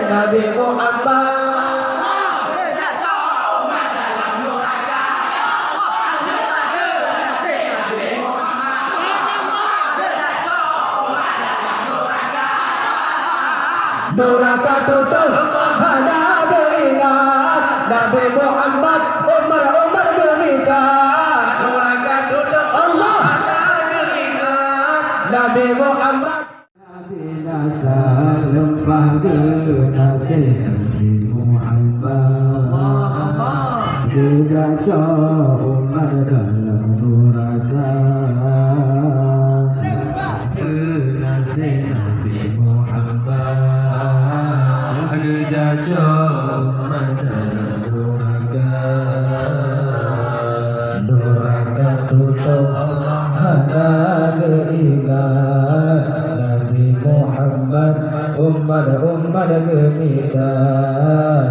Nabi Muhammad. Neraka tutup hanya beringat Nabi Muhammad Umar gemita. Neraka tutup Allah hanya beringat Nabi Muhammad. Nabi Nasar lempah genasih Nabi Muhammad. Dibaca Umar dalam neraka genasih Nabi Muhammad. Neraka tutup hanya beringat Nabi Muhammad Umar gemita.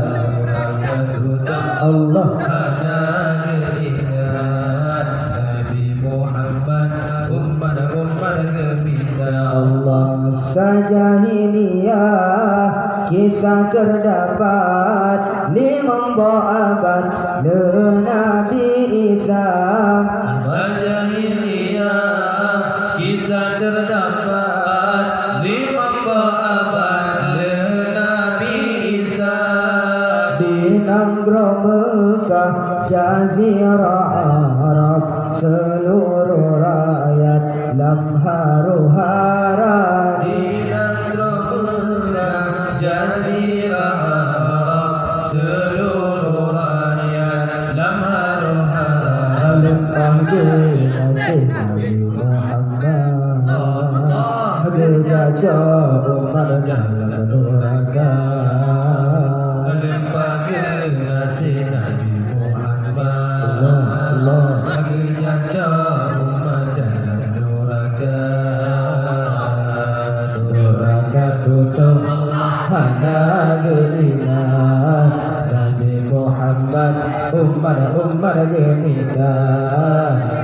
Neraka tutup Allah hanya beringat Nabi Muhammad Umar gemita. Allah saja hiliyah kisah terdapat 50 abad Nabi Isa. Sajahiliyah kisah terdapat 50 abad Nabi Isa. Di negeri Mekah Jazirah Arab seluruh rakyat lamharu hara. Di Jazirah Arab seluruh rakyat lamharu hara. Lempah genasih Nabi Muhammad. Gajah Umar dalam neraka. Lempah genasih Nabi Muhammad. Gajah Umar dalam neraka. Neraka tutup hanya beringat Nabi Muhammad Umar gemita.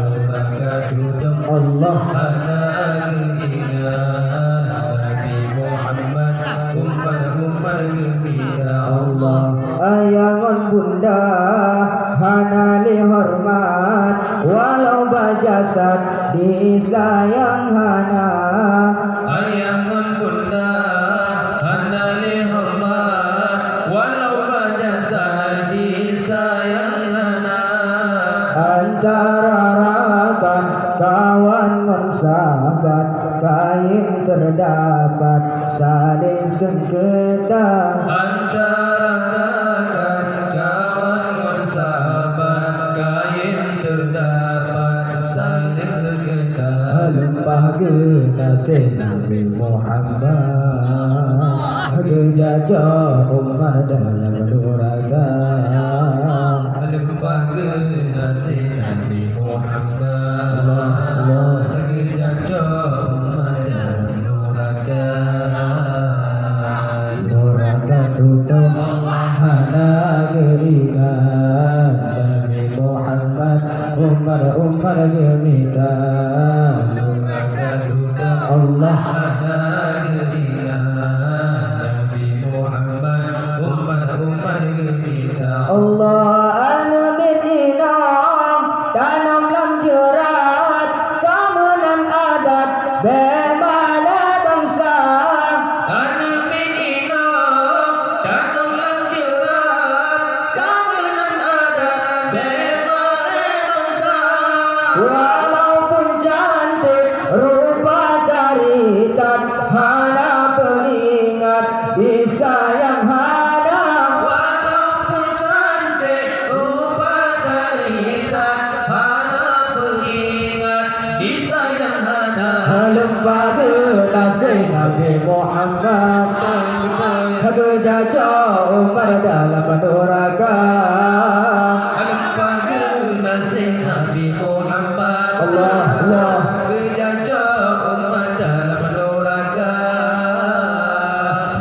Neraka tutup Allah hanya beringat Nabi Muhammad Umar gemita. Allah ayangon bunda hana lihormat walau bajasad disayang hana. Ayangon bunda hana lihormat walau bajasad disayang hana. Antara rakan kawan ngon sahabat kain terdapat saling sengketa. Antara rakan kawan ngon sahabat kain terdapat saling sengketa. Lempah genasih Nabi Muhammad. Gajah Umar dalam neraka. Lempah genasih Nabi Muhammad. Gajah Umar dalam neraka. Neraka tutup hanya beringat Nabi Muhammad Umar gemita. Neraka tutup Allah hanya beringat Nabi Muhammad Umar gemita. Allah anumin inam tanam lam jerat kemunan adat bemala bangsa. Anumin inam tanam lam jerat kemunan adat bemala bangsa. Walaupun cantik rupa tarikat hana peringat disayang hana. Walaupun cantik rupa tarikat hana peringat disayang hana. Lempah genasih Nabi Muhammad. Gajah Umar dalam neraka. Lempah genasih Nabi Muhammad. Allah gajah Umar dalam neraka.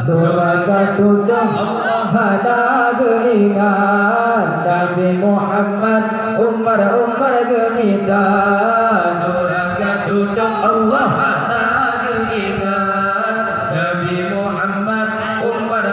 Neraka tutup hanya beringat Nabi Muhammad Umar gemita. Neraka tutup Allah hanya beringat Nabi Muhammad Umar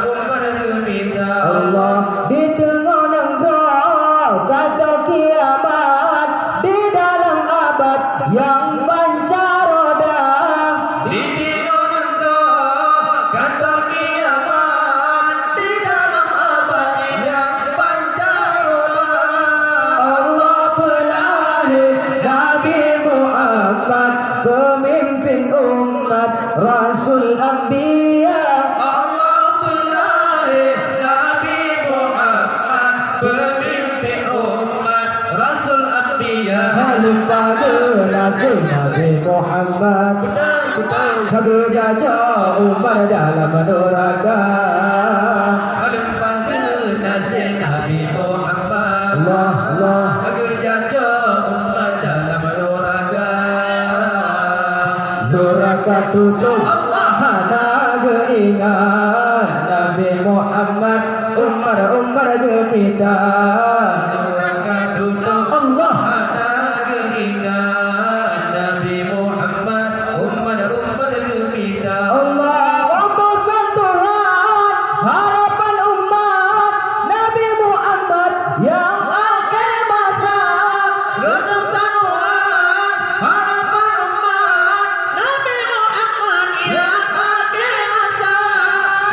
nasi Nabi Muhammad Bekerja Umar dalam neraka Lupa ke nasi Nabi Muhammad Allah Allah Bekerja Umar dalam neraka Neraka tutup Hana keingat Nabi Muhammad Umar gembira Neraka tutup Allah Hana keingat Nabi Muhammad Umar gembira Allah utusan Tuhan harapan umat Nabi Muhammad yang akhir masa utusan Tuhan harapan umat Nabi Muhammad yang akhir masa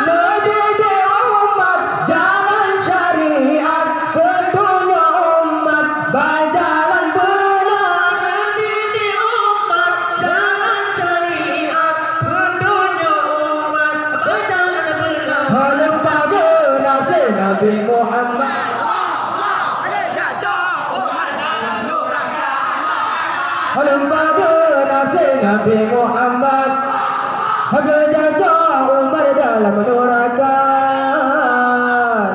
mendidik umat jalan syariat petunjuk umat berjalan benar mendidik umat jalan syariat petunjuk umat berjalan benar lupa ke nasi Nabi Muhammad lupa ke nasi Nabi Muhammad Kerja Umar dalam neraka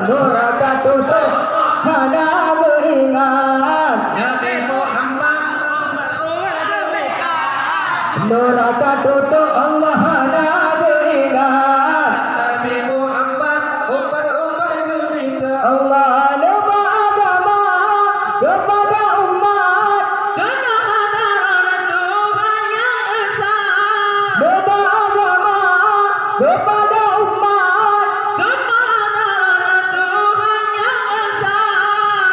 Neraka tutup Hana keingat Nabi Muhammad Neraka tutup Allah hana keingat Nabi Muhammad Umar gembira Allah lupa agama kepada umat senang adalah Tuhan yang esa lupa agama kepada umat senang adalah Tuhan yang esa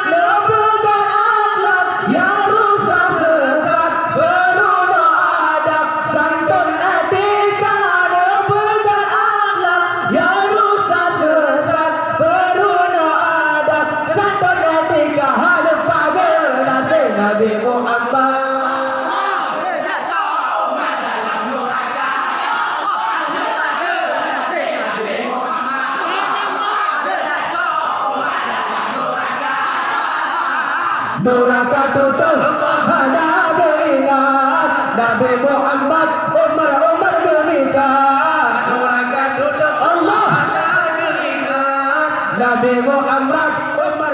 lepas akhlak yang rusak sesat beruna adab santun etika lepas akhlak yang rusak sesat beruna adab santun etika lupa ke nasi Nabi Muhammad neraka tutup hana keingat Nabi Muhammad Umar gembira neraka tutup Allah hana keingat Nabi Muhammad Umar